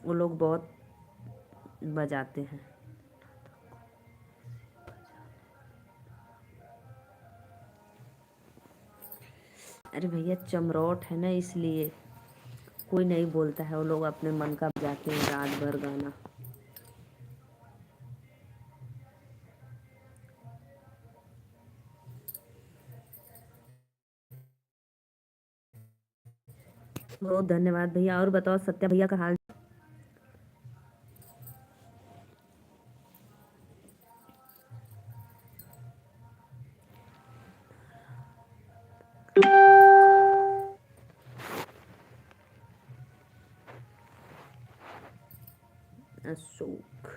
वो लोग बहुत बजाते हैं। अरे भैया चमरोट है ना, इसलिए कोई नहीं बोलता है, वो लोग अपने मन का बजाते हैं रात भर गाना। बहुत धन्यवाद भैया। और बताओ सत्या भैया का हाल? अशोक,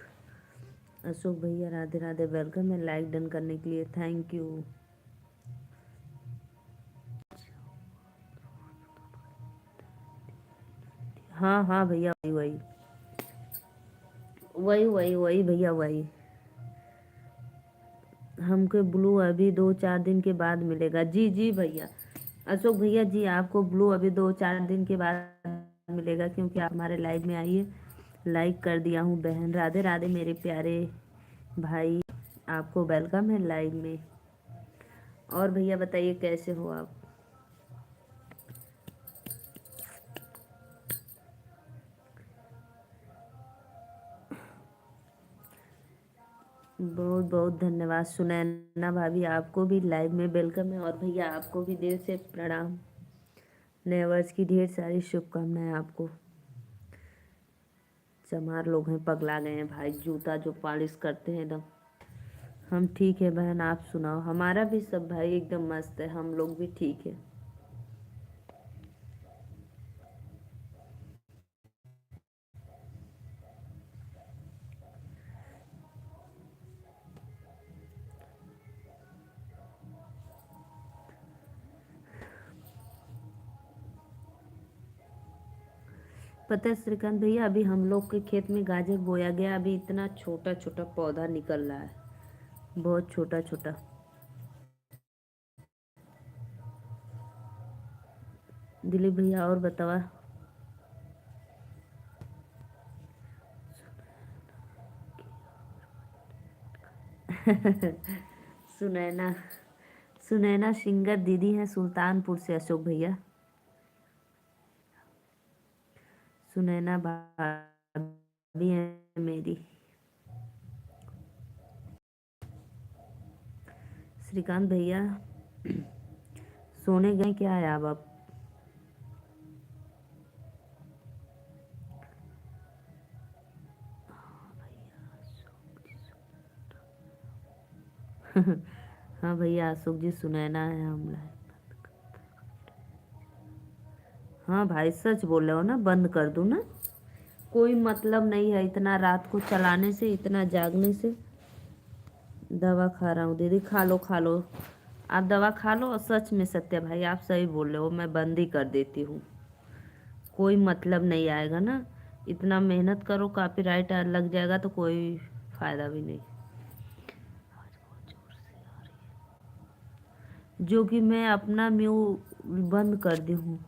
अशोक भैया राधे राधे, वेलकम है लाइक डन करने के लिए, थैंक यू। हाँ हाँ भैया वही वही वही वही वही भैया वही। हमको ब्लू अभी 2-4 दिन के बाद मिलेगा। जी जी भैया, अशोक भैया जी आपको ब्लू अभी 2-4 दिन के बाद मिलेगा, क्योंकि आप हमारे लाइव में आइए। लाइक कर दिया हूँ बहन। राधे राधे मेरे प्यारे भाई, आपको वेलकम है लाइव में। और भैया बताइए कैसे हो आप? बहुत बहुत धन्यवाद सुनैना भाभी, आपको भी लाइव में वेलकम है। और भैया आपको भी दिल से प्रणाम। नए वर्ष की ढेर सारी शुभकामनाएं आपको। चमार लोग हैं, पगला गए हैं भाई, जूता जो पॉलिश करते हैं एकदम। हम ठीक है बहन, आप सुनाओ। हमारा भी सब भाई एकदम मस्त है, हम लोग भी ठीक है। पता है श्रीकांत भैया, अभी हम लोग के खेत में गाजर बोया गया, अभी इतना छोटा छोटा पौधा निकल रहा है, बहुत छोटा छोटा। दिलीप भैया और बतावा। सुनैना, सुनैना सिंगर दीदी हैं सुल्तानपुर से, अशोक भैया। सुनैना भाभी है मेरी। श्रीकांत भैया सोने गए क्या है आप? हाँ भैया अशोक जी, सुनैना है हम लाए। हाँ भाई सच बोल रहे हो ना, बंद कर दूँ ना? कोई मतलब नहीं है इतना रात को चलाने से, इतना जागने से। दवा खा रहा हूँ दीदी, खा लो खा लो, आप दवा खा लो। और सच में सत्य भाई आप सही बोल रहे हो, मैं बंद ही कर देती हूँ। कोई मतलब नहीं आएगा ना, इतना मेहनत करो, कॉपीराइट लग जाएगा तो कोई फायदा भी नहीं। जो कि मैं अपना म्यू बंद कर दी हूँ।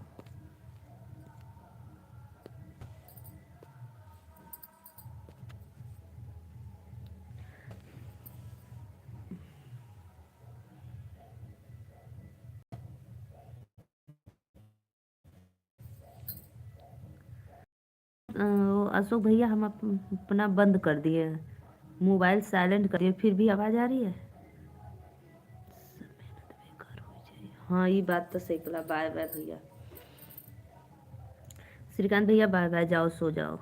अशोक भैया हम अपना बंद कर दिए, मोबाइल साइलेंट कर दिए, फिर भी आवाज़ आ रही है। हाँ ये बात तो सही बोला। बाय बाय भैया। श्रीकांत भैया बाय बाय, जाओ सो जाओ।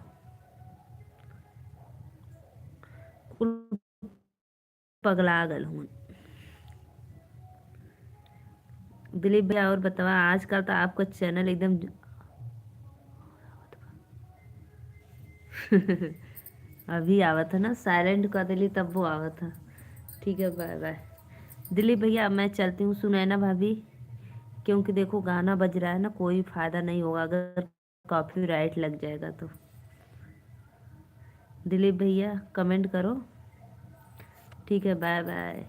कुल पगला गल हूँ। दिलीप भैया और बतावा, आजकल तो आपका चैनल एकदम अभी आवा था ना, साइलेंट कर दिली तब वो आवा था। ठीक है बाय बाय। दिलीप भैया मैं चलती हूँ, सुनैना भाभी, क्योंकि देखो गाना बज रहा है ना, कोई फायदा नहीं होगा अगर कॉपीराइट लग जाएगा तो। दिलीप भैया कमेंट करो। ठीक है बाय बाय।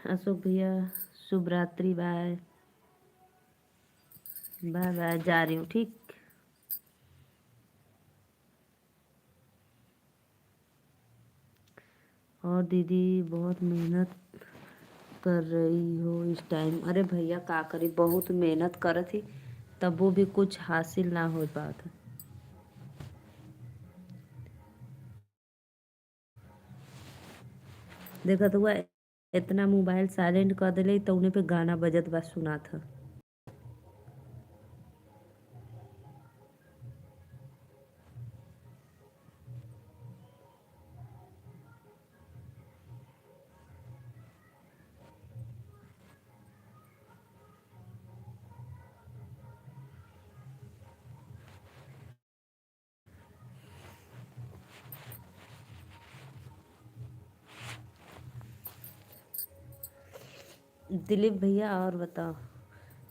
अशोक भैया शुभ रात्रि, बाय बाय बाय, जा रही हूँ ठीक। और दीदी बहुत मेहनत कर रही हो इस टाइम। अरे भैया का करी, बहुत मेहनत कर थी, तब वो भी कुछ हासिल ना हो पाता। देखा तो हुआ, इतना मोबाइल साइलेंट कर दिले तो उन्हें पे गाना बजत बा सुना था। दिलीप भैया और बताओ।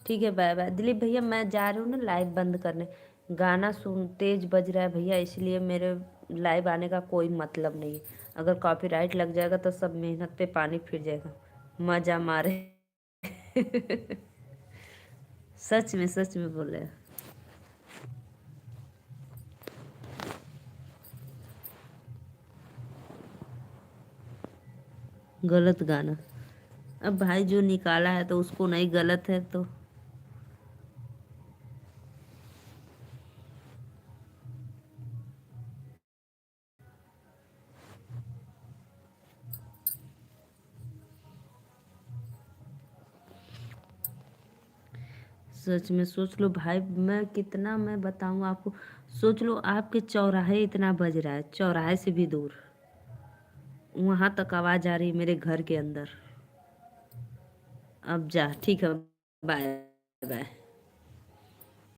ठीक है बाय बाय। दिलीप भैया मैं जा रही हूँ ना लाइव बंद करने, गाना सुन तेज बज रहा है भैया, इसलिए मेरे लाइव आने का कोई मतलब नहीं है। अगर कॉपीराइट लग जाएगा तो सब मेहनत पे पानी फिर जाएगा, मजा मारे। सच में बोल रहे हैं। गलत गाना, अब भाई जो निकाला है तो उसको नहीं, गलत है तो सच में सोच लो भाई, मैं कितना मैं बताऊं आपको। सोच लो आपके चौराहे इतना बज रहा है, चौराहे से भी दूर वहां तक आवाज आ रही है मेरे घर के अंदर। अब जा, ठीक है, बाय बाय।